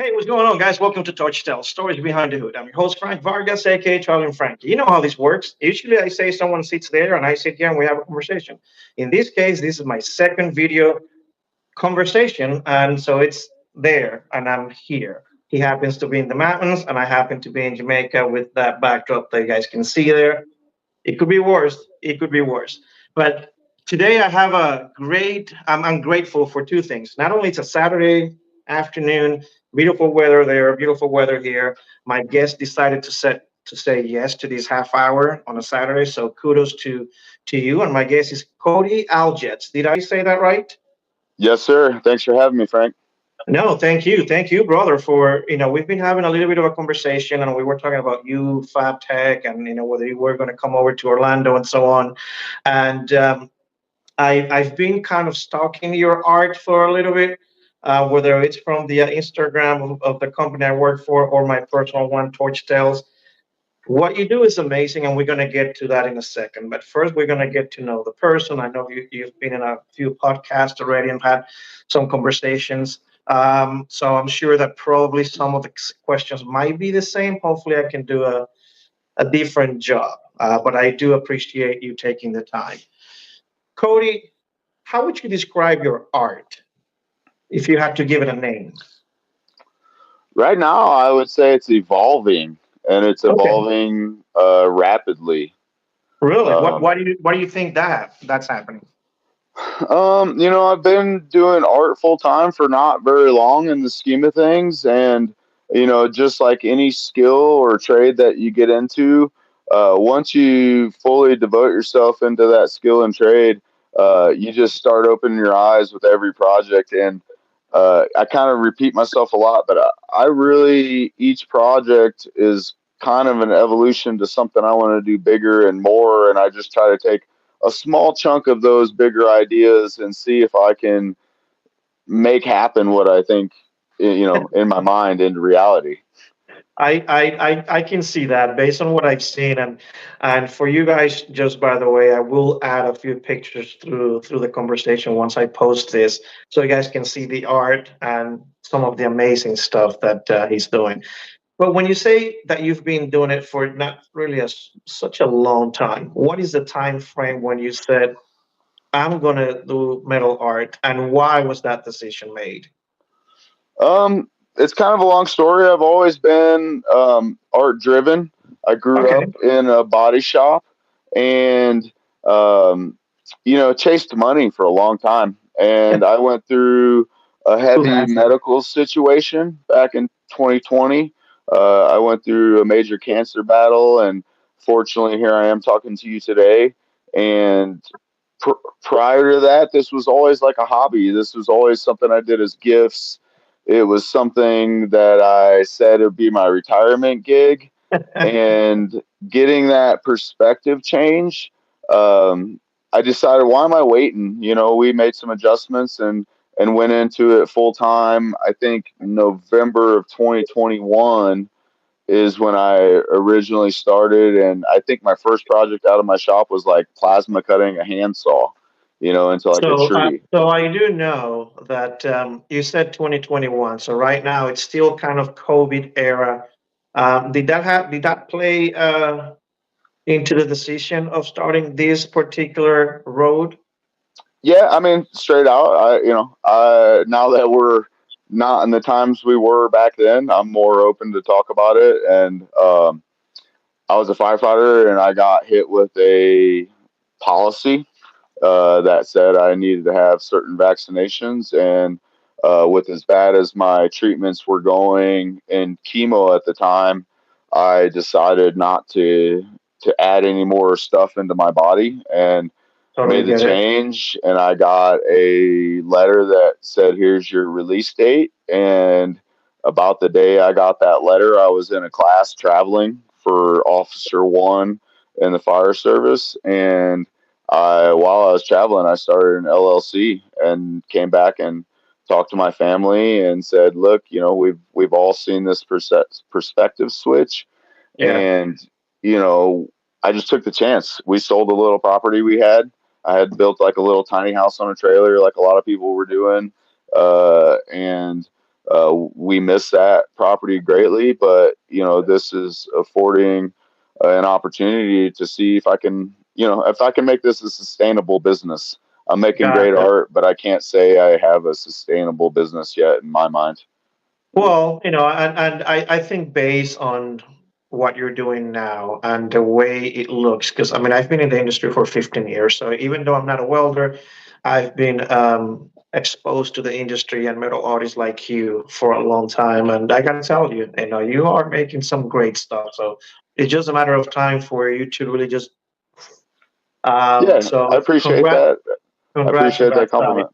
Hey, what's going on, guys? Welcome to Touch Tell Stories Behind the Hood. I'm your host, Frank Vargas, aka Charlie and Frankie. You know how this works. Usually, I say someone sits there and I sit here and we have a conversation. In this case, this is my second video conversation, and so it's there and I'm here. He happens to be in the mountains, and I happen to be in Jamaica with that backdrop that you guys can see there. It could be worse. It could be worse. But today I have a great, I'm grateful for two things. Not only it's a Saturday afternoon, beautiful weather there, beautiful weather here. My guest decided to say yes to this half hour on a Saturday. So kudos to you. And my guest is Codie Aljets. Did I say that right? Yes, sir. Thanks for having me, Frank. No, thank you, brother. For we've been having a little bit of a conversation, and we were talking about you, Fab Tech, and whether you were going to come over to Orlando and so on. And I've been kind of stalking your art for a little bit, whether it's from the Instagram of the company I work for or my personal one, Torch Tales. What you do is amazing, and we're going to get to that in a second. But first, we're going to get to know the person. I know you've been in a few podcasts already and had some conversations. So I'm sure that probably some of the questions might be the same. Hopefully, I can do a different job. But I do appreciate you taking the time. Cody, how would you describe your art if you had to give it a name? Right now, I would say it's evolving, and it's Okay. evolving rapidly. Really? What Um, why do you think that's happening? I've been doing art full time for not very long in the scheme of things, and just like any skill or trade that you get into, once you fully devote yourself into that skill and trade, you just start opening your eyes with every project. And I kind of repeat myself a lot, but I really, each project is kind of an evolution to something I want to do bigger and more. And I just try to take a small chunk of those bigger ideas and see if I can make happen what I think, in my mind into reality. I can see that based on what I've seen, and for you guys, just by the way, I will add a few pictures through the conversation once I post this, so you guys can see the art and some of the amazing stuff that he's doing. But when you say that you've been doing it for not really such a long time, what is the time frame when you said I'm gonna do metal art, and why was that decision made? It's kind of a long story. I've always been art driven. I grew Okay. up in a body shop and, um, chased money for a long time. And I went through a Who heavy hasn't? medical situation back in 2020. I went through a major cancer battle, and fortunately, here I am talking to you today. And pr- prior to that, this was always like a hobby. This was always something I did as gifts. It was something that I said would be my retirement gig, and getting that perspective change, um, I decided, why am I waiting? We made some adjustments and went into it full time. I think November of 2021 is when I originally started, and I think my first project out of my shop was like plasma cutting a handsaw, into like a tree. So I do know that you said 2021. So right now it's still kind of COVID era. Did that play into the decision of starting this particular road? Yeah, I mean, straight out, now that we're not in the times we were back then, I'm more open to talk about it. And I was a firefighter, and I got hit with a policy that said I needed to have certain vaccinations. And with as bad as my treatments were going in chemo at the time, I decided not to add any more stuff into my body, and Totally made the get it. change. And I got a letter that said, here's your release date. And about the day I got that letter, I was in a class traveling for Officer One in the fire service. And while I was traveling, I started an LLC and came back and talked to my family and said, look, we've all seen this perspective switch. Yeah. And, you know, I just took the chance. We sold a little property we had. I had built like a little tiny house on a trailer, like a lot of people were doing. And We miss that property greatly, but this is affording an opportunity to see if I can, if I can make this a sustainable business. I'm making great Gotcha. art, but I can't say I have a sustainable business yet in my mind. Well, and I think based on what you're doing now and the way it looks, because I mean, I've been in the industry for 15 years. So even though I'm not a welder, I've been exposed to the industry and metal artists like you for a long time. And I can tell you, you are making some great stuff. So it's just a matter of time for you to really just, Yeah, I so appreciate that. I congrats on appreciate that that side. compliment.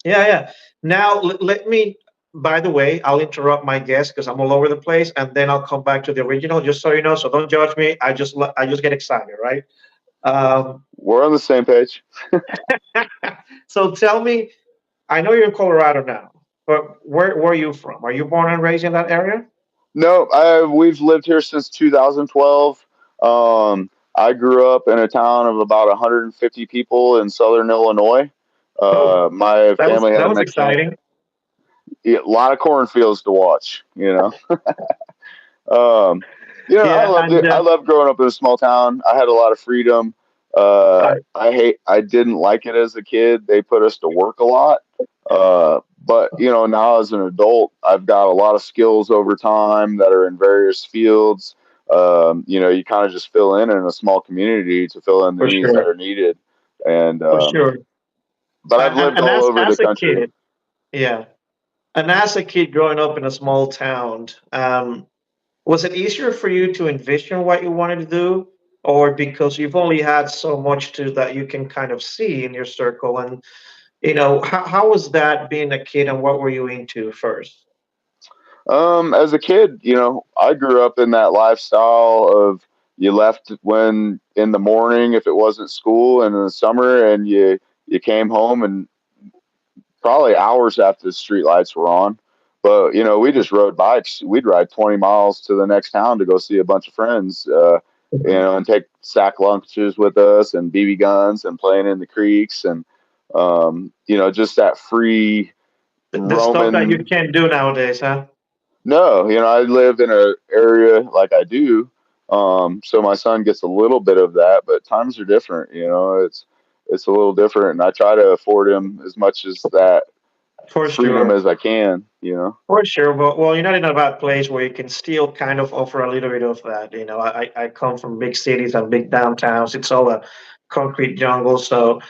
Yeah, yeah. Now, let me, by the way, I'll interrupt my guest because I'm all over the place, and then I'll come back to the original, just so you know. So don't judge me. I just get excited, right? Um, We're on the same page. so tell me, I know you're in Colorado now, but where are you from? Are you born and raised in that area? No, we've lived here since 2012. I grew up in a town of about 150 people in southern Illinois. Oh, My family had that a was mechanic. exciting. A lot of cornfields to watch. Um, I Yeah, loved and it. I loved growing up in a small town. I had a lot of freedom. I, I didn't like it as a kid. They put us to work a lot. But now as an adult, I've got a lot of skills over time that are in various fields. You kind of just fill in a small community to fill in the for needs that sure, are needed. And for sure. but I've lived And all over the as a country. kid, yeah, and as a kid growing up in a small town, was it easier for you to envision what you wanted to do, or because you've only had so much to that you can kind of see in your circle? And how was that being a kid, and what were you into first? As a kid, I grew up in that lifestyle of you left when in the morning if it wasn't school, and in the summer, and you came home and probably hours after the street lights were on. But we just rode bikes. We'd ride 20 miles to the next town to go see a bunch of friends. And take sack lunches with us and BB guns and playing in the creeks and just that free The stuff that you roaming. can't do nowadays, huh? No, I live in an area like I do, so my son gets a little bit of that, but times are different. It's a little different, and I try to afford him as much as that For freedom sure. as I can. You know. For sure. Well, you're not in a bad place where you can still kind of offer a little bit of that. I come from big cities and big downtowns. It's all a concrete jungle. So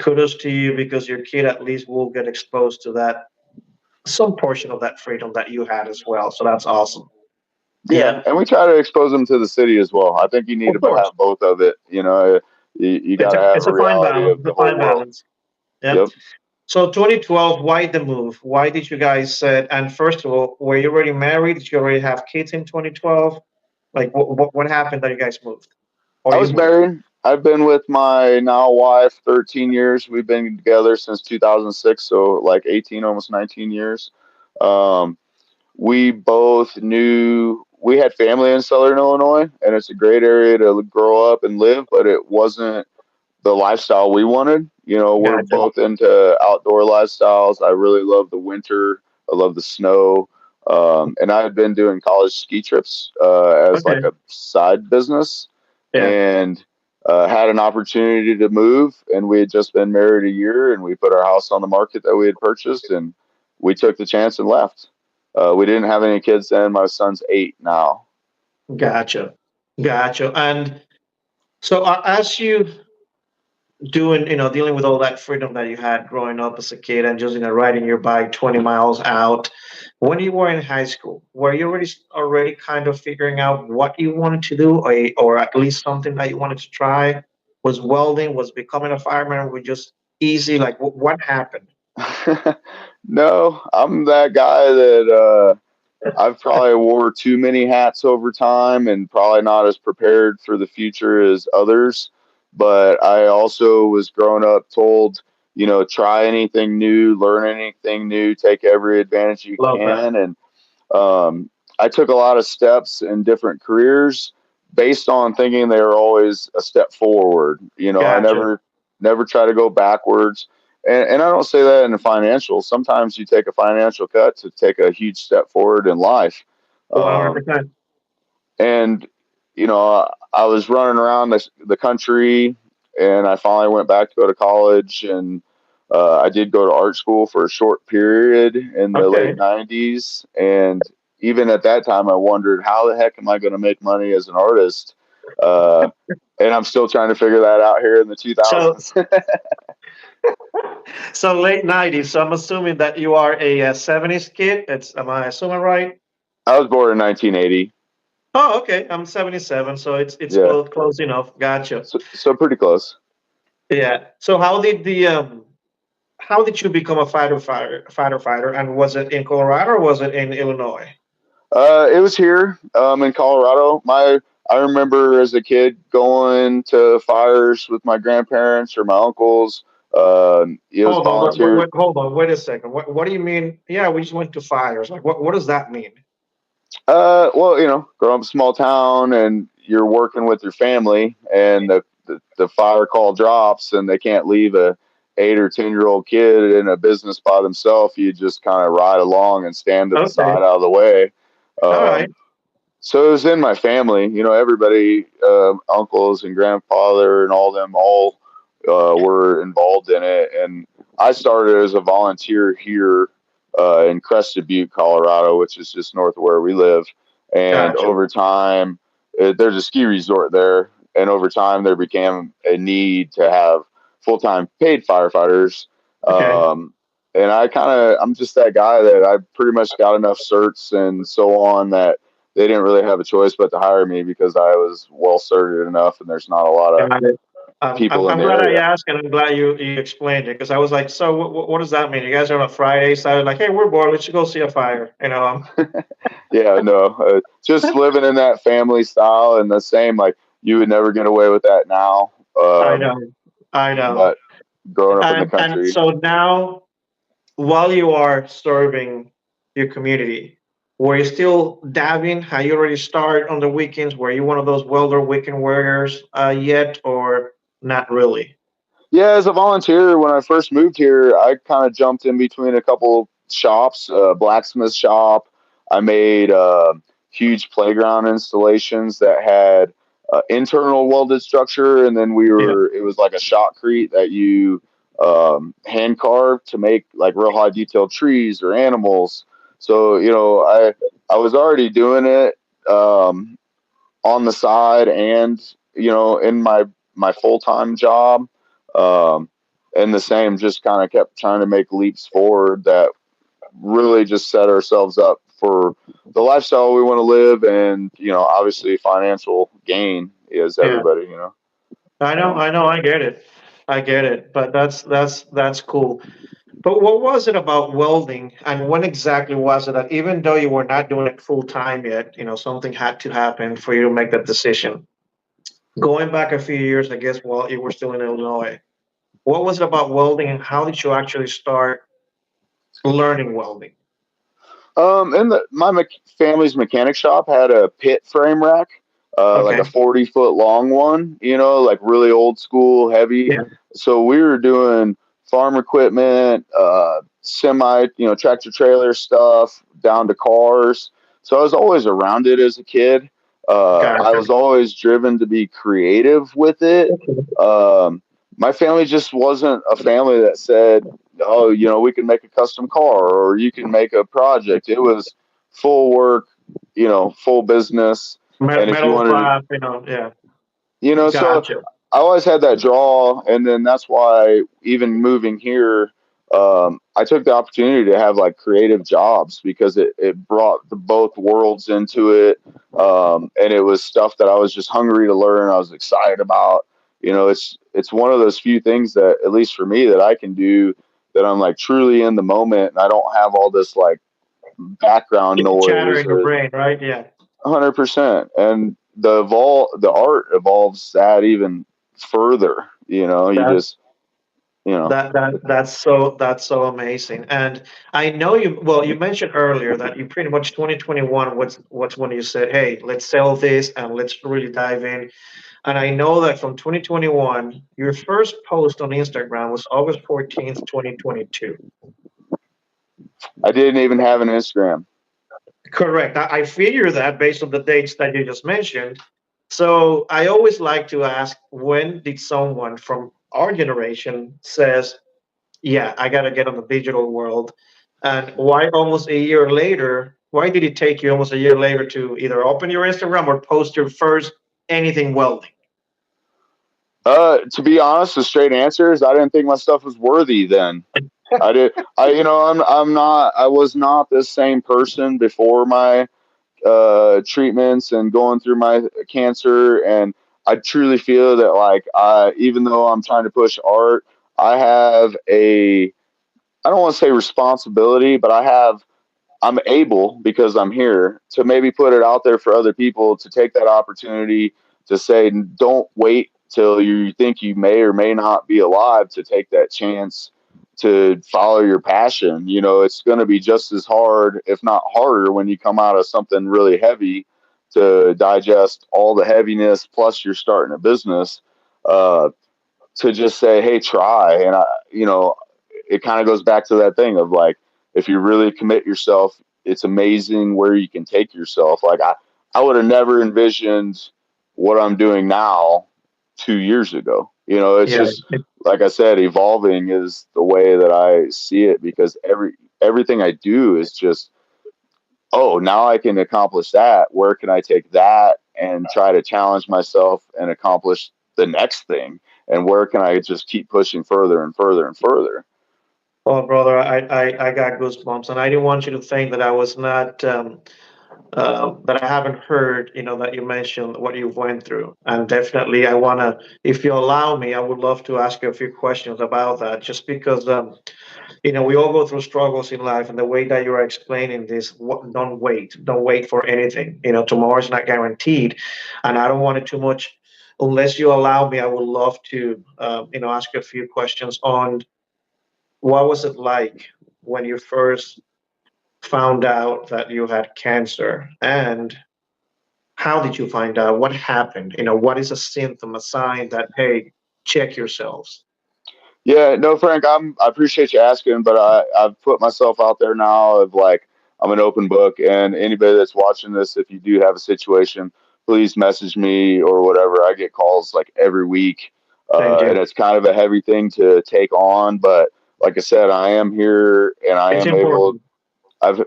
kudos to you because your kid at least will get exposed to that, some portion of that freedom that you had as well. So that's awesome. Yeah, Yeah, and we try to expose them to the city as well. I think you need of to course. have both of it. You got to have It's a a fine reality balance. of It's a the whole fine world. balance. Yeah. Yep. So 2012, why the move? Why did you guys said? And first of all, were you already married? Did you already have kids in 2012? Like, what happened that you guys moved, or I you was moved? married. I've been with my now wife 13 years. We've been together since 2006, so like 18, almost 19 years. Um, we both knew we had family in Southern Illinois, and it's a great area to grow up and live, but it wasn't the lifestyle we wanted. We're Gotcha. both into outdoor lifestyles. I really love the winter. I love the snow. And I had been doing college ski trips as like Okay. a side business, Yeah. and had an opportunity to move. And we had just been married a year, and we put our house on the market that we had purchased, and we took the chance and left. We didn't have any kids then. My son's 8 now. Gotcha. Gotcha. And so as you doing, dealing with all that freedom that you had growing up as a kid and just, riding your bike 20 miles out, when you were in high school, were you already kind of figuring out what you wanted to do, or at least something that you wanted to try? Was welding, was becoming a fireman, was just easy? Like, what happened? No, I'm that guy that I've probably wore too many hats over time and probably not as prepared for the future as others. But I also was growing up told, try anything new, learn anything new, take every advantage you Love that. can. And I took a lot of steps in different careers based on thinking they were always a step forward. I Gotcha. never try to go backwards. And I don't say that in the financial. Sometimes you take a financial cut to take a huge step forward in life. Um, 100%. and I was running around the country, and I finally went back to go to college, and I did go to art school for a short period in the late Okay. '90s, and even at that time, I wondered how the heck am I going to make money as an artist, uh, and I'm still trying to figure that out here in the So 2000s. so late 90s. So I'm assuming that you are a 70s kid. Am I assuming right? I was born in 1980. Oh, okay. I'm 77, so it's Yeah, close enough. Gotcha. so pretty close. Yeah. So how did you become a fighter, and was it in Colorado or was it in Illinois? It was here in Colorado. I remember as a kid going to fires with my grandparents or my uncles. It was Hold on, volunteer. hold on, wait a second. What do you mean? Yeah, we just went to fires. Like, what does that mean? Well, growing up in a small town and you're working with your family, and the fire call drops, and they can't leave a 8 or 10 year old kid in a business by themselves. You just kind of ride along and stand to the Okay, side out of the way. all right, Um, So it was in my family, everybody, uncles and grandfather and all them all were involved in it. And I started as a volunteer here in Crested Butte, Colorado, which is just north of where we live. And gotcha. over time, there's a ski resort there. And over time, there became a need to have full time paid firefighters. Okay, And I'm just that guy that I pretty much got enough certs and so on that they didn't really have a choice but to hire me because I was well certed enough, and there's not a lot of got it. people in I'm the glad I area. asked, and I'm glad you explained it because I was like, so what does that mean? You guys are on a Friday, so I was like, hey, we're bored. Let's go see a fire. Yeah, no, just living in that family style and the same, like you would never get away with that now. I know, I know. But growing up in the And country, so now, while you are serving your community, were you still dabbing? Had you already started on the weekends? Were you one of those welder weekend warriors yet, or not really? yeah, as a volunteer, when I first moved here, I kind of jumped in between a couple shops, blacksmith shop. I made huge playground installations that had internal welded structure, and then Yeah. it was like a shotcrete that you hand carved to make like real high detailed trees or animals. So I was already doing it on the side, and in my full time job. Um, and the same, just kind of kept trying to make leaps forward that really just set ourselves up for the lifestyle we want to live, and obviously financial gain is Yeah. everybody. I know, I get it. But that's cool. But what was it about welding, and when exactly was it that even though you were not doing it full time yet, something had to happen for you to make that decision? Going back a few years, I guess, while you were still in Illinois, what was it about welding, and how did you actually start learning welding? And family's mechanic shop had a pit frame rack, like a Okay. 40-foot long one, like really old school, heavy. Yeah. So we were doing farm equipment, semi, tractor trailer stuff, down to cars. So I was always around it as a kid. I Gotcha. was always driven to be creative with it. Um, my family just wasn't a family that said, oh, we can make a custom car or you can make a project. It was full work, full business. And if you Metal wanted to, class, yeah. so Gotcha. I always had that draw. And then that's why even moving here, I took the opportunity to have like creative jobs because it brought the both worlds into it. And it was stuff that I was just hungry to learn. I was excited about. It's one of those few things that, at least for me, that I can do that I'm like truly in the moment, and I don't have all this like background Chatter noise in your or brain, right? Yeah. 100%. And the art evolves that even further. You That's just You know, That's so amazing. And I know you mentioned earlier that you pretty much 2021 what's when you said, hey, let's sell this and let's really dive in. And I know that from 2021, your first post on Instagram was August 14th, 2022. I didn't even have an Instagram. Correct. I figure that based on the dates that you just mentioned. So I always like to ask, when did someone from our generation says, yeah, I got to get on the digital world? And why almost a year later, why did it take you almost a year later to either open your Instagram or post your first anything welding? To be honest, the straight answer is I didn't think my stuff was worthy then. I did. I was not the same person before my treatments and going through my cancer. And I truly feel that, like, even though I'm trying to push art, I have I don't want to say responsibility, but I'm able, because I'm here, to maybe put it out there for other people to take that opportunity to say, don't wait till you think you may or may not be alive to take that chance to follow your passion. You know, it's going to be just as hard, if not harder, when you come out of something really heavy to digest all the heaviness. Plus, you're starting a business. Uh, to just say, hey, try. And it kind of goes back to that thing of, like, if you really commit yourself, it's amazing where you can take yourself. Like, I would have never envisioned what I'm doing now 2 years ago. You know, it's Yeah. just, like I said, evolving is the way that I see it, because everything I do is just, oh, now I can accomplish that. Where can I take that and try to challenge myself and accomplish the next thing? And where can I just keep pushing further and further and further? Oh, brother, I got goosebumps, and I didn't want you to think that I was not that I haven't heard. That you mentioned what you went through, and definitely I wanna, if you allow me, I would love to ask you a few questions about that, just because we all go through struggles in life, and the way that you're explaining this, don't wait for anything. Tomorrow's not guaranteed, and I don't want it too much. Unless you allow me, I would love to, ask you a few questions on what was it like when you first found out that you had cancer, and how did you find out? What happened? What is a symptom, a sign that, hey, check yourselves? Yeah, no, Frank, I appreciate you asking, but I've put myself out there now of, like, I'm an open book, and anybody that's watching this, if you do have a situation, please message me or whatever. I get calls like every week, Thank and you. it's kind of a heavy thing to take on. But like I said, I am here, and It's important.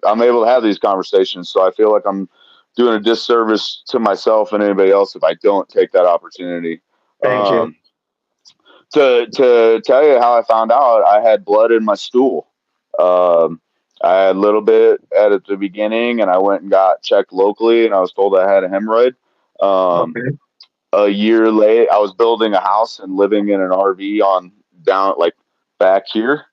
I'm able to have these conversations. So I feel like I'm doing a disservice to myself and anybody else if I don't take that opportunity. Thank you. Um, to tell you how I found out, I had blood in my stool. Um, I had a little bit at the beginning, and I went and got checked locally, and I was told I had a hemorrhoid. Um, Okay. a year late, I was building a house and living in an RV on down, like, back here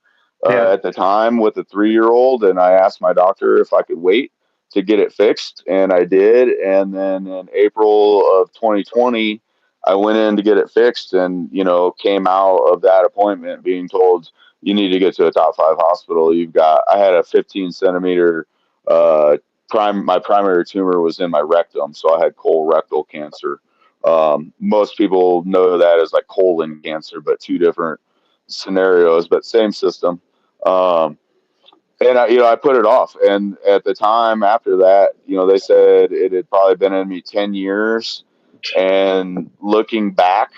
Yeah. at the time with a 3 year old, and I asked my doctor if I could wait to get it fixed, and I did. And then in April of 2020, I went in to get it fixed, and came out of that appointment being told, you need to get to a top 5 hospital. I had a 15 centimeter uh, my primary tumor was in my rectum, so I had colorectal cancer. Most people know that as like colon cancer, but two different scenarios, but same system. Um, and I put it off. And at the time after that, they said it had probably been in me 10 years. And looking back,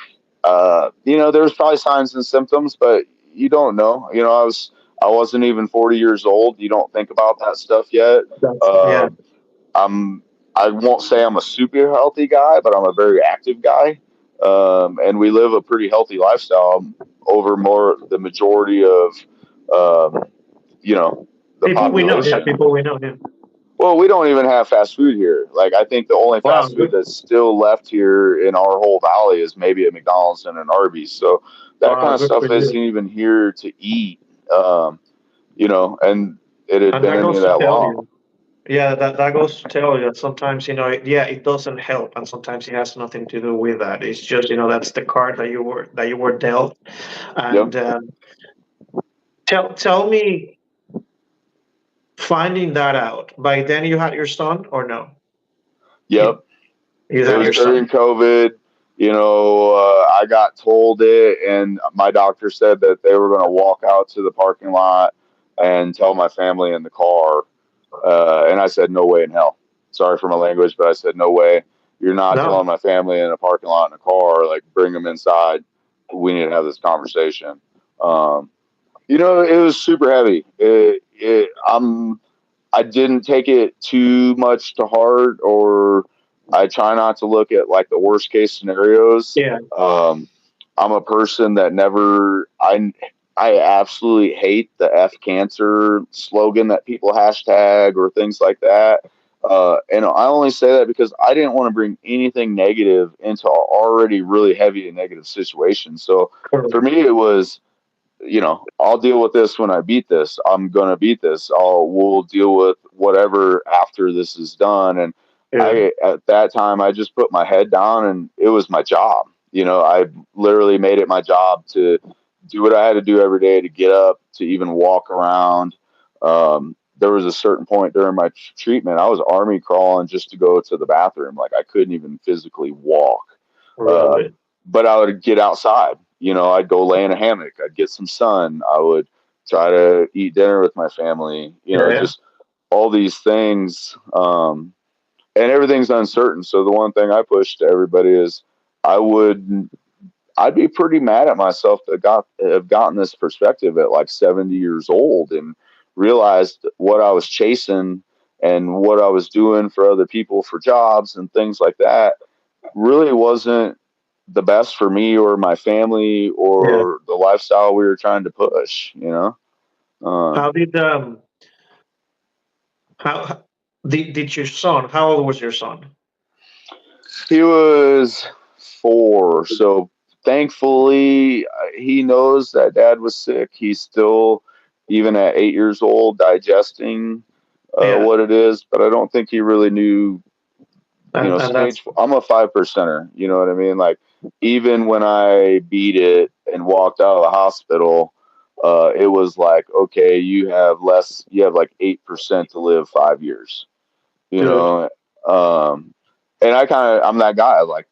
there was probably signs and symptoms, but you don't know. I wasn't even 40 years old. You don't think about that stuff yet. Yeah. Uh, I'm I won't say I'm a super healthy guy, but I'm a very active guy. And we live a pretty healthy lifestyle over more the majority of um, the People we know. Yeah. population. People we know. Yeah. Well, we don't even have fast food here. Like, I think the only Wow. fast food Good. that's still left here in our whole valley is maybe a McDonald's and an Arby's. So that kind Wow. of Good for stuff isn't you. even here to eat. And it had And been that in me goes to that tell long. you. Yeah, that goes to tell you that sometimes, yeah, it doesn't help, and sometimes it has nothing to do with that. It's just, that's the card that you were dealt. Yep. And tell me, finding that out, by then you had your son or no? Yep. You you It had was your during son. COVID. I got told it, and my doctor said that they were going to walk out to the parking lot and tell my family in the car. And I said, no way in hell. Sorry for my language, but I said, no way. You're not No. telling my family in a parking lot in a car. Like, bring them inside. We need to have this conversation. Um, it was super heavy. I didn't take it too much to heart, or I try not to look at like the worst case scenarios. Yeah. I'm a person that never, I absolutely hate the F cancer slogan that people hashtag or things like that. And I only say that because I didn't want to bring anything negative into an already really heavy and negative situation. So for Correct. me, it was, I'll deal with this when I beat this. I'm gonna beat this. We'll deal with whatever after this is done. And Yeah. I, at that time, I just put my head down, and it was my job. I literally made it my job to do what I had to do every day to get up, to even walk around. There was a certain point during my treatment, I was army crawling just to go to the bathroom. Like, I couldn't even physically walk. Uh, Really. but I would get outside. I'd go lay in a hammock. I'd get some sun. I would try to eat dinner with my family. Yeah. Yeah. Just all these things. And everything's uncertain. So the one thing I push to everybody is, I would I'd be pretty mad at myself to have gotten this perspective at like 70 years old, and realized what I was chasing and what I was doing for other people for jobs and things like that really wasn't the best for me or my family Yeah. or the lifestyle we were trying to push. How Um, did how did your son? How old was your son? he was 4, so thankfully he knows that dad was sick. He's still, even at 8 years old, digesting Yeah. what it is, but I don't think he really knew. And that's Stage. I'm a 5%er. You know what I mean? Like, even when I beat it and walked out of the hospital, it was like, okay, you have less. You have like 8% to live 5 years. You good. know, um, and I'm that guy. Like,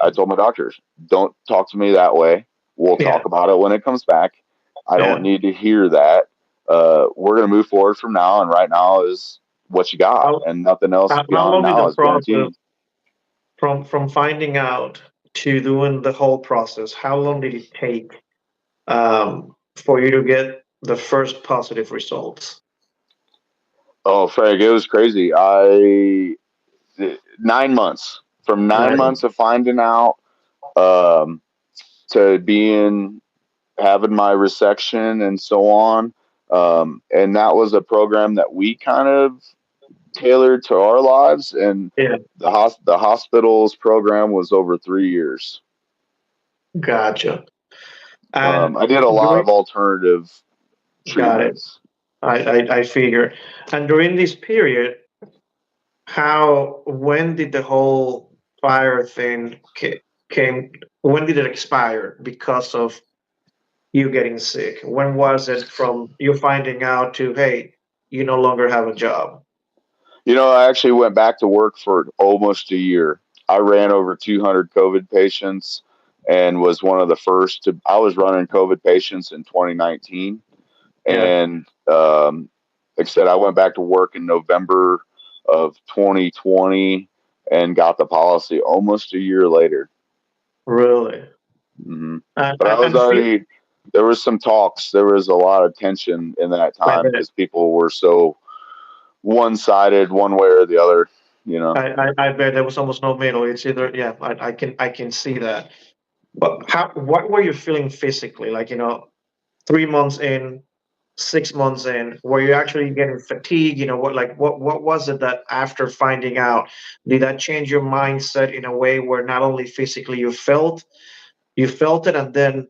I told my doctors, don't talk to me that way. We'll Yeah. talk about it when it comes back. I don't Yeah. need to hear that. We're gonna move forward from now, and right now is what you got, How and nothing else how beyond long did now the is process guaranteed. from finding out to doing the whole process? How long did it take for you to get the first positive results? Oh, Frank, it was crazy. 9 months, from 9 months Right. of finding out, um, to being having my resection and so on. And that was a program that we kind of tailored to our lives. And Yeah. the hospital's program was over 3 years. Gotcha. And I did a lot during of alternative got it. treatments. I figure. And during this period, when did the whole fire thing came? When did it expire because of you getting sick? When was it from you finding out to, hey, you no longer have a job? I actually went back to work for almost a year. I ran over 200 COVID patients and was one of the first to. I was running COVID patients in 2019, Yeah, and like I said, I went back to work in November of 2020 and got the policy almost a year later. really. hmm And But I and, was and feel, already. There was some talks. There was a lot of tension in that I time bet. because people were so one-sided, one way or the other. You know. I bet there was almost no middle. It's either, yeah, I can see that. But what were you feeling physically? Like, 3 months in, 6 months in, were you actually getting fatigue? What was it that after finding out, did that change your mindset in a way where not only physically you felt it, and then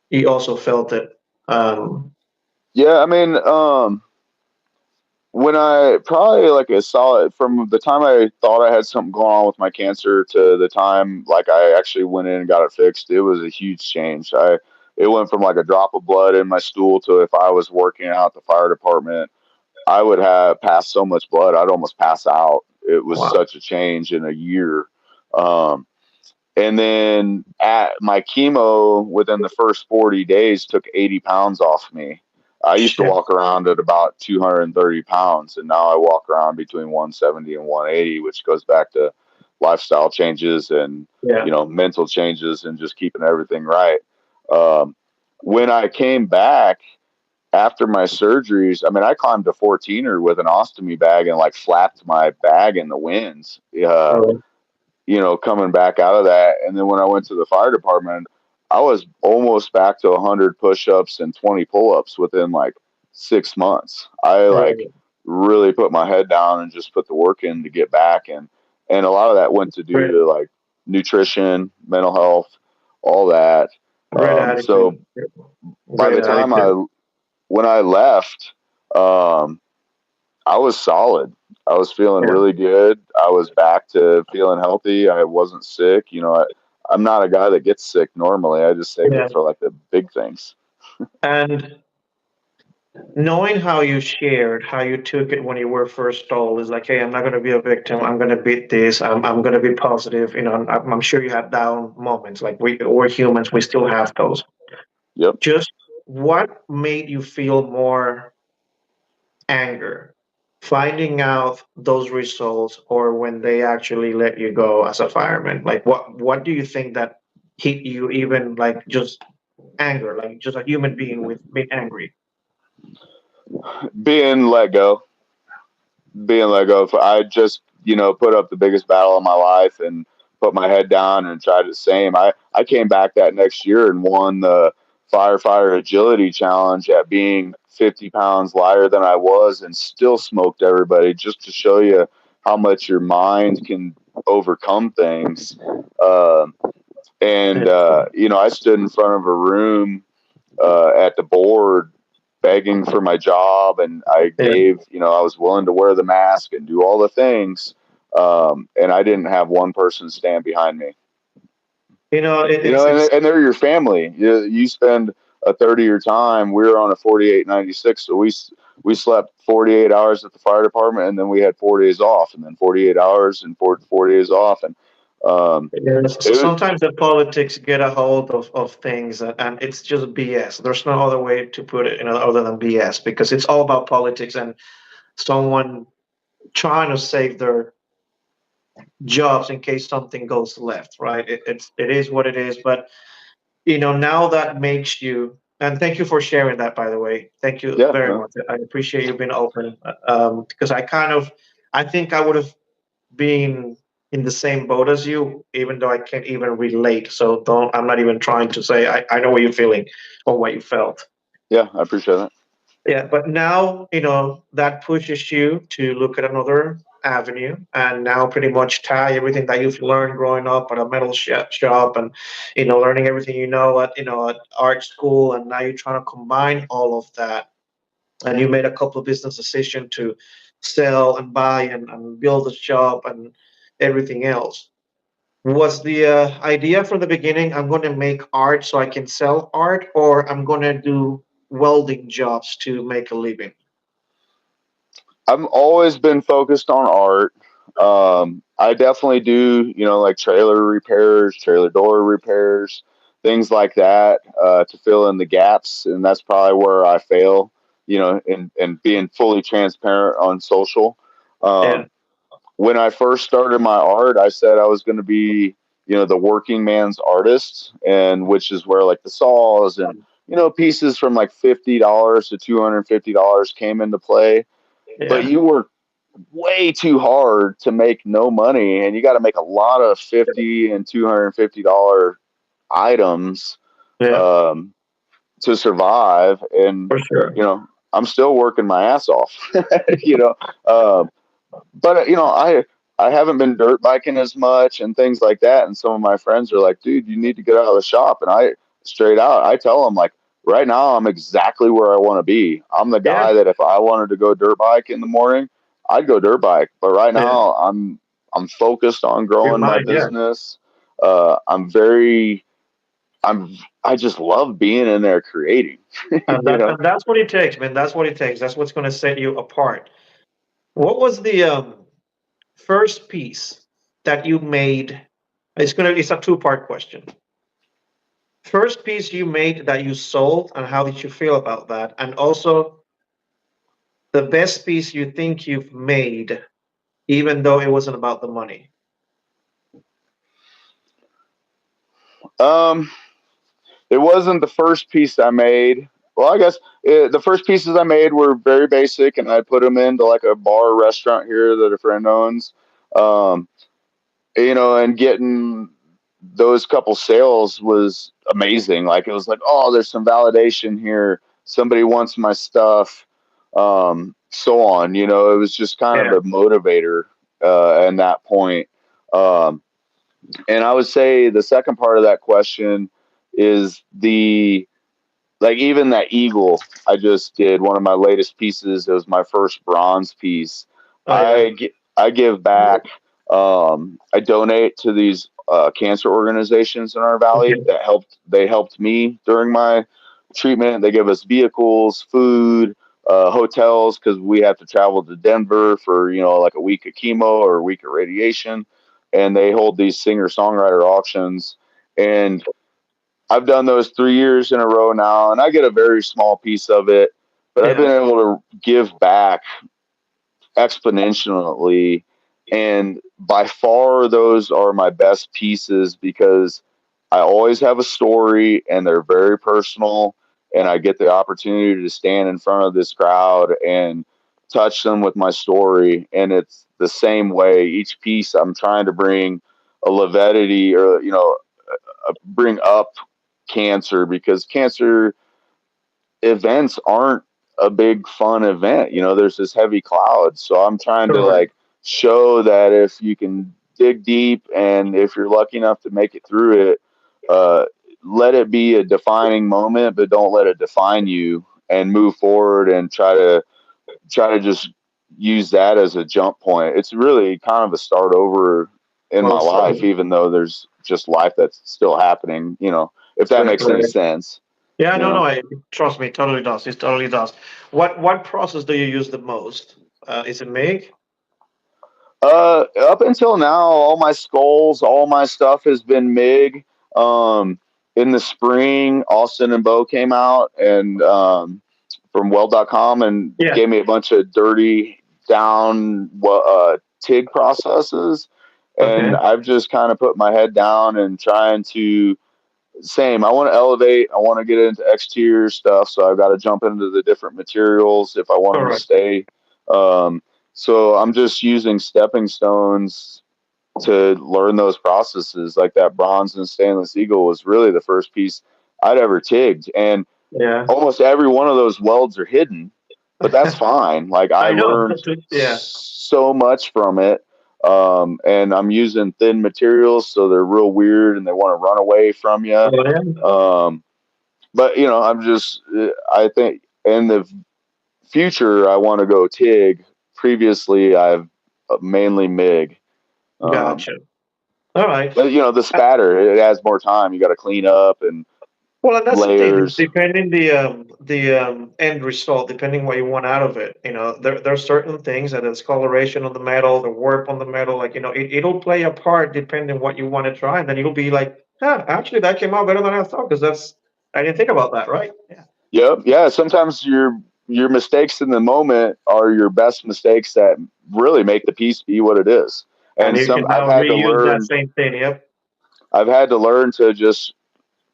you also felt it? Um, Yeah, I mean, when I probably like a solid from the time I thought I had something going on with my cancer to the time like I actually went in and got it fixed, it was a huge change. It went from like a drop of blood in my stool to if I was working out at the fire department, I would have passed so much blood I'd almost pass out. It was Wow. such a change in a year. Um, and then at my chemo within the first 40 days took 80 pounds off me. I used to Shit. walk around at about 230 pounds, and now I walk around between 170 and 180, which goes back to lifestyle changes and, Yeah. mental changes and just keeping everything right. Um, when I came back after my surgeries, I mean, I climbed a 14er with an ostomy bag and like flapped my bag in the winds. Oh, Coming back out of that. And then when I went to the fire department, I was almost back to 100 push-ups and 20 pull-ups within like 6 months. I like right. really put my head down and just put the work in to get back. And a lot of that went to do Great, to like nutrition, mental health, all that. great So attitude. by Great the time attitude. when I left, um, I was solid. I was feeling Yeah. really good. I was back to feeling healthy. I wasn't sick. I'm not a guy that gets sick normally. I just save Yeah. it for like the big things. And knowing how you shared, how you took it when you were first told is like, hey, I'm not going to be a victim. I'm going to beat this. I'm going to be positive. I'm sure you had down moments. Like we're humans. We still have those. Yep. Just what made you feel more anger? Finding out those results or when they actually let you go as a fireman? Like what do you think that hit you even like just anger, like just a human being with being angry? Being let go. Being let go. I just, put up the biggest battle of my life and put my head down and tried the same. I came back that next year and won the firefighter agility challenge at being 50 pounds lighter than I was and still smoked everybody just to show you how much your mind can overcome things. I stood in front of a room at the board begging for my job, and I Yeah. gave, I was willing to wear the mask and do all the things, and I didn't have one person stand behind me. It's And they're your family. You spend a third of your time. We were on a 48-96, so we slept 48 hours at the fire department, and then we had 4 days off, and then 48 hours and 4 days off, and yes. So it sometimes the politics get a hold of things, and it's just BS. There's no other way to put it, other than BS, because it's all about politics and someone trying to save their jobs in case something goes left, right? It is what it is. But now that makes you, and thank you for sharing that, by the way. Thank you yeah, very much. I appreciate you being open, because I think I would have been in the same boat as you, even though I can't even relate. So I'm not even trying to say I know what you're feeling or what you felt. yeah, I appreciate that. Yeah, but now, that pushes you to look at another avenue and now pretty much tie everything that you've learned growing up at a metal shop and, learning everything at art school. And now you're trying to combine all of that. And you made a couple of business decisions to sell and buy and build a shop and everything else. Was the idea from the beginning, I'm going to make art so I can sell art, or I'm going to do welding jobs to make a living? I've always been focused on art. I definitely do, like trailer repairs, trailer door repairs, things like that, to fill in the gaps. And that's probably where I fail, and being fully transparent on social. Yeah, Um, when I first started my art, I said I was going to be, the working man's artist, and which is where like the saws and, pieces from like $50 to $250 came into play. But yeah, you work way too hard to make no money, and you got to make a lot of $50 and $250 items yeah, um, to survive. And for sure. I'm still working my ass off. you know, um, but I haven't been dirt biking as much and things like that. And some of my friends are like, "Dude, you need to get out of the shop." And I straight out, I tell them like, right now I'm exactly where I want to be. I'm the Yeah, guy that if I wanted to go dirt bike in the morning, I'd go dirt bike. But right yeah. now I'm focused on Your growing my mind, yeah. business. I'm very I just love being in there creating. you know. And that's what it takes, man. That's what it takes. That's what's going to set you apart. What was the first piece that you made? It's a two-part question. First piece you made that you sold, and how did you feel about that? And also the best piece you think you've made, even though it wasn't about the money. Um, it wasn't the first piece I made. Well, I guess the first pieces I made were very basic, and I put them into like a bar or restaurant here that a friend owns. Um, and getting those couple sales was amazing. Like it was like, oh, there's some validation here. Somebody wants my stuff, so on. It was just kind of Yeah, a motivator at that point. Um, and I would say the second part of that question is the like even that eagle I just did one of my latest pieces. It was my first bronze piece. oh yeah, I give back. I donate to these cancer organizations in our valley okay, that helped. They helped me during my treatment. They give us vehicles, food, hotels because we have to travel to Denver for like a week of chemo or a week of radiation, and they hold these singer songwriter auctions. And I've done those 3 years in a row now, and I get a very small piece of it, but I've been yeah, able to give back exponentially. And by far, those are my best pieces because I always have a story and they're very personal. And I get the opportunity to stand in front of this crowd and touch them with my story. And it's the same way each piece I'm trying to bring a levity or, bring up cancer because cancer events aren't a big fun event. There's this heavy cloud. So I'm trying to correct. like show that if you can dig deep and if you're lucky enough to make it through it, uh, let it be a defining moment, but don't let it define you and move forward and try to just use that as a jump point. It's really kind of a start over in my Well life, said. even though there's just life that's still happening, if that makes any Correct. sense, Yeah, you no, no. know. Trust me, it totally does. It totally does. What process do you use the most? Is it MIG? Up until now, all my skulls, all my stuff has been MIG. In the spring, Austin and Bo came out and from Weld.com and Yeah. gave me a bunch of dirty down TIG processes. Okay. And I've just kind of put my head down and trying to same. I want to elevate. I want to get into exterior stuff. So I've got to jump into the different materials if I want them to Correct. stay. Um, so I'm just using stepping stones to learn those processes. Like that bronze and stainless eagle was really the first piece I'd ever tigged. And Yeah. almost every one of those welds are hidden, but that's fine. Like I I know. learned Yeah. so much from it. And I'm using thin materials, so they're real weird and they want to run away from you. Oh, yeah. Um, but I think in the future, I want to go TIG. Previously, I've mainly MIG. Um, Gotcha. All right. but the Uh, spatter, it adds more time. You got to clean up and Well, and that's the thing. layers. Depending the end result, depending what you want out of it, there are certain things that is coloration on the metal, the warp on the metal, like it'll play a part depending what you want to try, and then you'll be like, yeah, actually that came out better than I thought because that's I didn't think about that, right? Yeah. Yep. Yeah. Sometimes your mistakes in the moment are your best mistakes that really make the piece be what it is. And And you some can now reuse that same thing. Yep. I've had to learn to just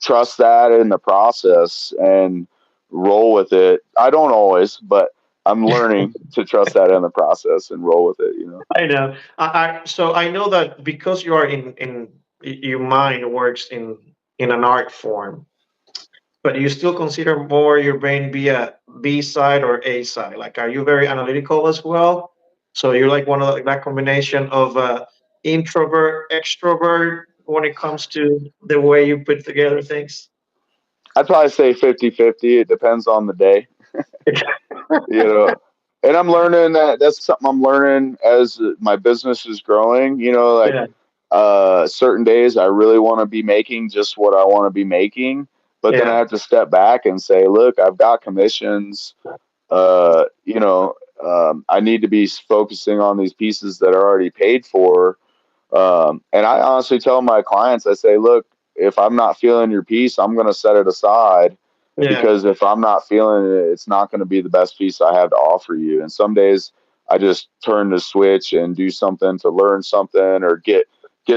trust that in the process and roll with it. I don't always, but I'm learning to trust that in the process and roll with it. I know. So I know that because you are your mind works in an art form, but you still consider more your brain be a B side or A side. Like, are you very analytical as well? So you're like one of that combination of introvert, extrovert when it comes to the way you put together things. I'd probably say 50-50. It depends on the day, you know. And I'm learning that that's something I'm learning as my business is growing. Like Yeah, certain days I really want to be making just what I want to be making, but then I yeah, have to step back and say, look, I've got commissions. I need to be focusing on these pieces that are already paid for. And I honestly tell my clients, I say, look, if I'm not feeling your piece, I'm going to set it aside, yeah, because if I'm not feeling it, it's not going to be the best piece I have to offer you. And some days I just turn the switch and do something to learn something, or get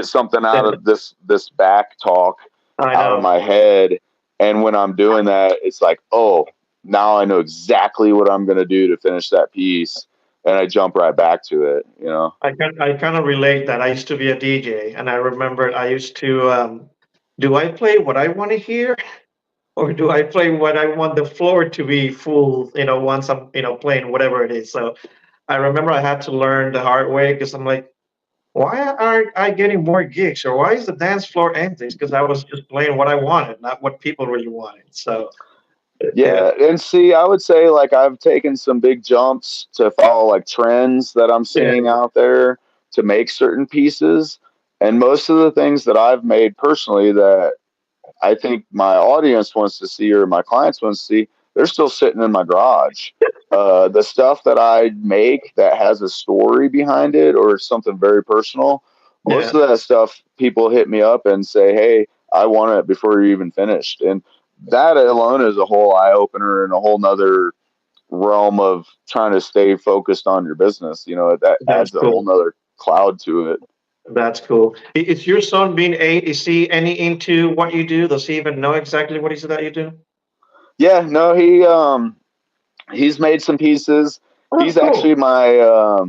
something yeah. out of this back talk I out of know. my head. And when I'm doing that, it's like, oh, now I know exactly what I'm going to do to finish that piece, and I jump right back to it. I kind of relate that. I used to be a DJ, and I remember I used to. Do I play what I want to hear, or do I play what I want the floor to be full? Once I'm playing whatever it is. So I remember I had to learn the hard way because I'm like, why aren't I getting more gigs, or why is the dance floor empty? Because I was just playing what I wanted, not what people really wanted. So yeah, Yeah, and see, I would say like I've taken some big jumps to follow like trends that I'm yeah, seeing out there to make certain pieces. And most of the things that I've made personally that I think my audience wants to see or my clients want to see, they're still sitting in my garage. The stuff that I make that has a story behind it or something very personal, most yeah. of that stuff people hit me up and say, "Hey, I want it before you're even finished." And that alone is a whole eye opener and a whole nother realm of trying to stay focused on your business. That That's adds a whole cool. nother cloud to it. That's cool. Is your son being eight? Is he any into what you do? Does he even know exactly what is it that you do? Yeah, no, he's made some pieces. Oh, He's cool. actually my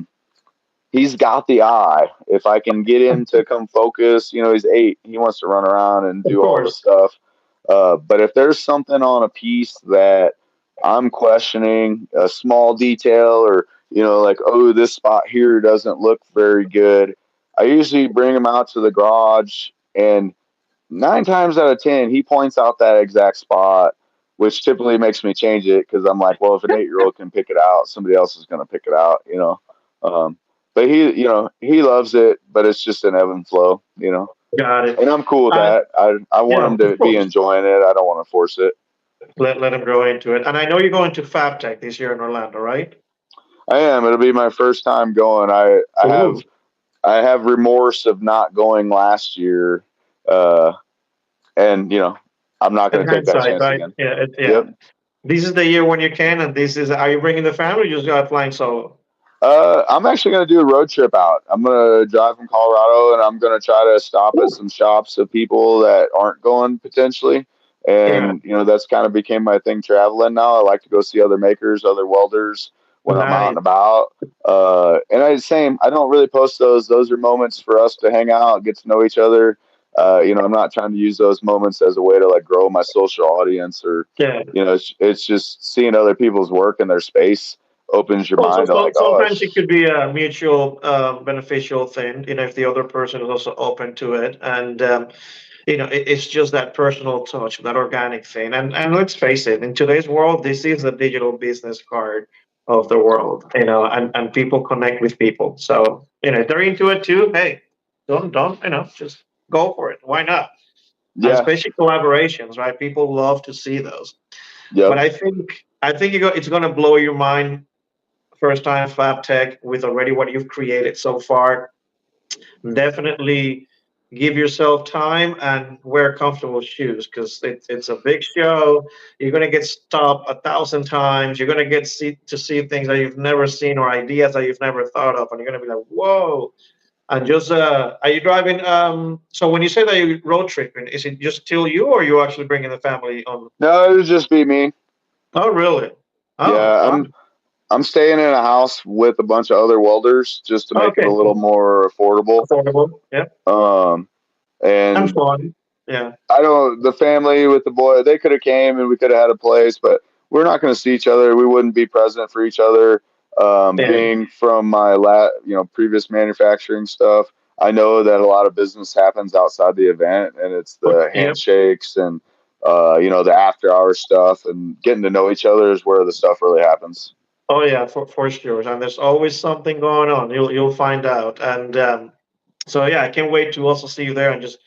he's got the eye. If I can get him to come focus, he's 8. He wants to run around and Of do all the course. stuff. But if there's something on a piece that I'm questioning, a small detail, or like, oh, this spot here doesn't look very good, I usually bring him out to the garage, and 9 times out of 10, he points out that exact spot, which typically makes me change it because I'm like, well, if an 8-year-old can pick it out, somebody else is going to pick it out. Um, but he loves it, but it's just an ebb and flow. Got it. And I'm cool with Uh, that. I want yeah, him of to be course. enjoying it. I don't want to force it. Let him grow into it. And I know you're going to FabTech this year in Orlando, right? I am. It'll be my first time going. Ooh, I have remorse of not going last year, uh, and I'm not in going to take that hindsight, chance right? again. Yeah, yeah. Yep. This is the year when you can, and this is. Are you bringing the family? Or you just got flying solo. I'm actually going to do a road trip out. I'm going to drive from Colorado, and I'm going to try to stop at Ooh, some shops of people that aren't going potentially. yeah, And, that's kind of became my thing traveling now. I like to go see other makers, other welders when I'm out nice. and about. And same, I don't really post those. Those are moments for us to hang out, get to know each other. I'm not trying to use those moments as a way to like grow my social audience or, Yeah. it's just seeing other people's work in their space opens your Also, mind to like, oh, sometimes it could be a mutual beneficial thing, if the other person is also open to it, and it's just that personal touch, that organic thing. And let's face it, in today's world, this is the digital business card of the world, and people connect with people. So, if they're into it too, hey, don't just go for it. Why not? And yeah, especially collaborations, right? People love to see those. But yep, I think it's going to blow your mind first time Fab Tech with already what you've created so far. Definitely give yourself time and wear comfortable shoes because it's a big show. You're going to get stopped 1,000 times. You're going to get to see things that you've never seen or ideas that you've never thought of. And you're going to be like, whoa. And just, are you driving? So when you say that you're road tripping, is it just still you or are you actually bringing the family on? no, it would just be me. Oh, really? Oh, Yeah, fun. I'm staying in a house with a bunch of other welders just to make it a Okay, little cool. more affordable. Affordable. Yep. Um, And and fun. Yeah. I don't. The family with the boy, they could have came and we could have had a place, but we're not going to see each other. We wouldn't be present for each other. Yeah. Being from my previous manufacturing stuff, I know that a lot of business happens outside the event, and it's the Yep. handshakes and the after hour stuff and getting to know each other is where the stuff really happens. Oh yeah, for sure. And there's always something going on. You'll find out. And so yeah, I can't wait to also see you there and just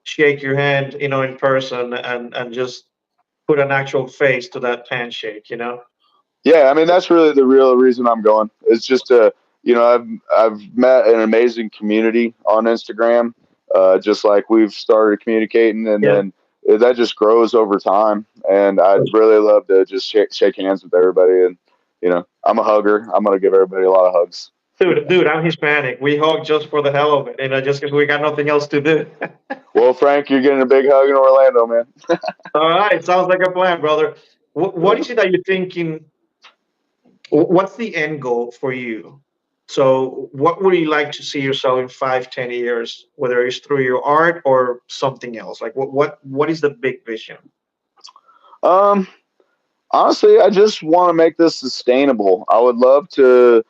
shake your hand, in person, and just put an actual face to that handshake. Yeah, I mean that's really the real reason I'm going. It's just I've met an amazing community on Instagram, just like we've started communicating, and Yeah. then that just grows over time. And I'd really love to just shake hands with everybody. And I'm a hugger. I'm gonna give everybody a lot of hugs. Dude, I'm Hispanic. We hug just for the hell of it, just because we got nothing else to do. Well, Frank, you're getting a big hug in Orlando, man. All right, sounds like a plan, brother. What Yeah. is it that you're thinking? What's the end goal for you? So, what would you like to see yourself in 5, 10 years, whether it's through your art or something else? Like, what is the big vision? Um, Honestly, I just want to make this sustainable. I would love to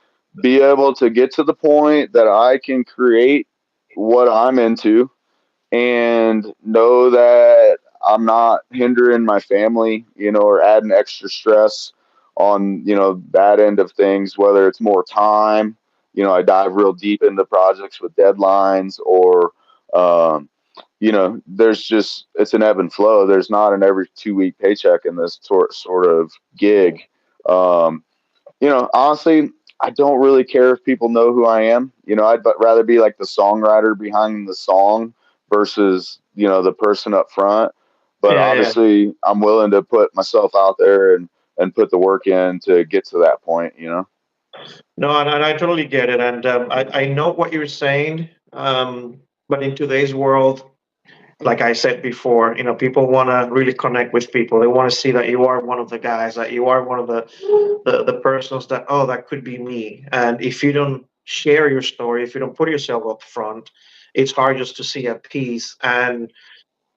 be able to get to the point that I can create what I'm into and know that I'm not hindering my family, or adding extra stress on, that end of things, whether it's more time, I dive real deep into projects with deadlines or, um, there's just, it's an ebb and flow. There's not an every 2 week paycheck in this sort of gig. Um, Honestly, I don't really care if people know who I am. I'd rather be like the songwriter behind the song versus, the person up front. But Yeah, yeah. obviously, I'm willing to put myself out there and put the work in to get to that point. No, and I totally get it, and I know what you're saying. But in today's world, like I said before, people want to really connect with people. They want to see that you are one of the guys, that you are one of the persons that, oh, that could be me. And if you don't share your story, if you don't put yourself up front, it's hard just to see a piece and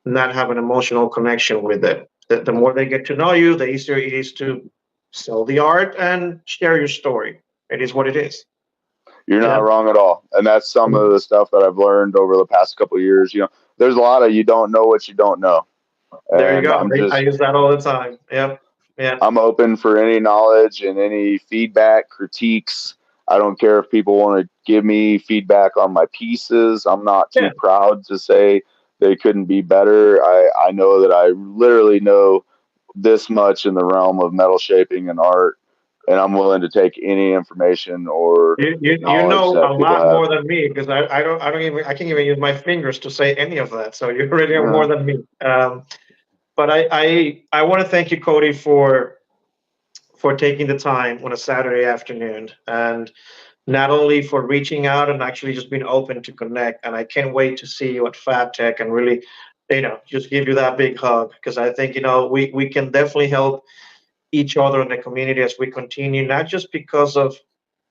not have an emotional connection with it. The more they get to know you, the easier it is to sell the art and share your story. It is what it is. You're not Yeah. wrong at all. And that's some of the stuff that I've learned over the past couple of years. There's a lot of you don't know what you don't know. There you And go. I use that all the time. Yep. Yeah. I'm open for any knowledge and any feedback, critiques. I don't care if people want to give me feedback on my pieces. I'm not Yeah. too proud to say they couldn't be better. I know that I literally know this much in the realm of metal shaping and art, and I'm willing to take any information or You knowledge know a that people lot have. more than me, because I can't even use my fingers to say any of that. So you really know more Uh, than me. But I want to thank you, Cody, for taking the time on a Saturday afternoon, and not only for reaching out and actually just being open to connect. And I can't wait to see you at FabTech and really, just give you that big hug, because I think we can definitely help each other in the community as we continue, not just because of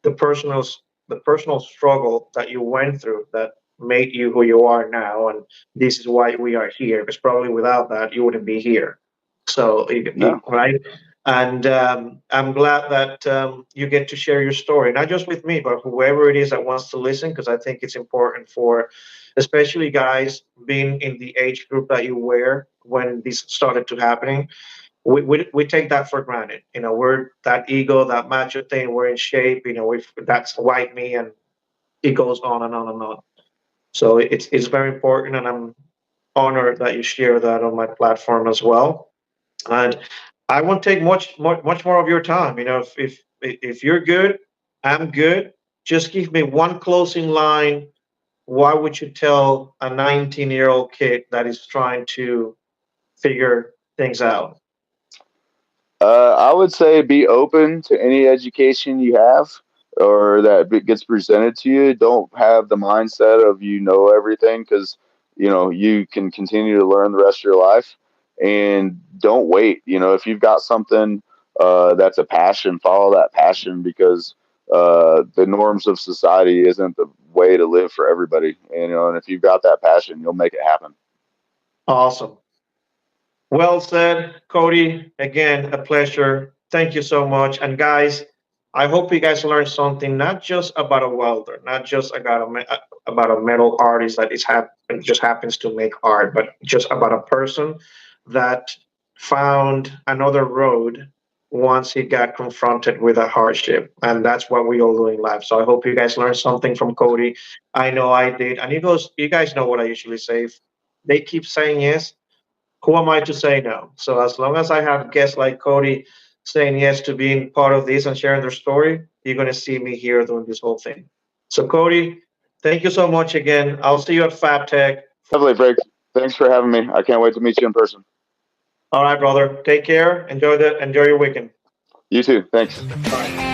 the personal the personal struggle that you went through that made you who you are now, and this is why we are here, because probably without that you wouldn't be here. So no, right. And I'm glad that you get to share your story, not just with me, but whoever it is that wants to listen, because I think it's important for, especially guys being in the age group that you were when this started to happening. We take that for granted. We're that ego, that macho thing. We're in shape. That's white me, and it goes on and on and on. So it's very important, and I'm honored that you share that on my platform as well. And I won't take much more of your time. If you're good, I'm good. Just give me one closing line. Why would you tell a 19-year-old kid that is trying to figure things out? I would say be open to any education you have or that gets presented to you. Don't have the mindset of you know everything because you can continue to learn the rest of your life. And don't wait. If you've got something that's a passion, follow that passion because the norms of society isn't the way to live for everybody. And if you've got that passion, you'll make it happen. Awesome. Well said, Cody. Again, a pleasure. Thank you so much. And guys, I hope you guys learned something, not just about a welder, not just about a metal artist that just happens to make art, but just about a person that found another road once he got confronted with a hardship. And that's what we all do in life. So I hope you guys learned something from Codie. I know I did. And you guys know what I usually say. If they keep saying yes, who am I to say no? So as long as I have guests like Codie saying yes to being part of this and sharing their story, you're going to see me here doing this whole thing. So Codie, thank you so much again. I'll see you at FabTech. Lovely, Frank. Thanks for having me. I can't wait to meet you in person. All right, brother. Take care. Enjoy your weekend. You too. Thanks. Bye.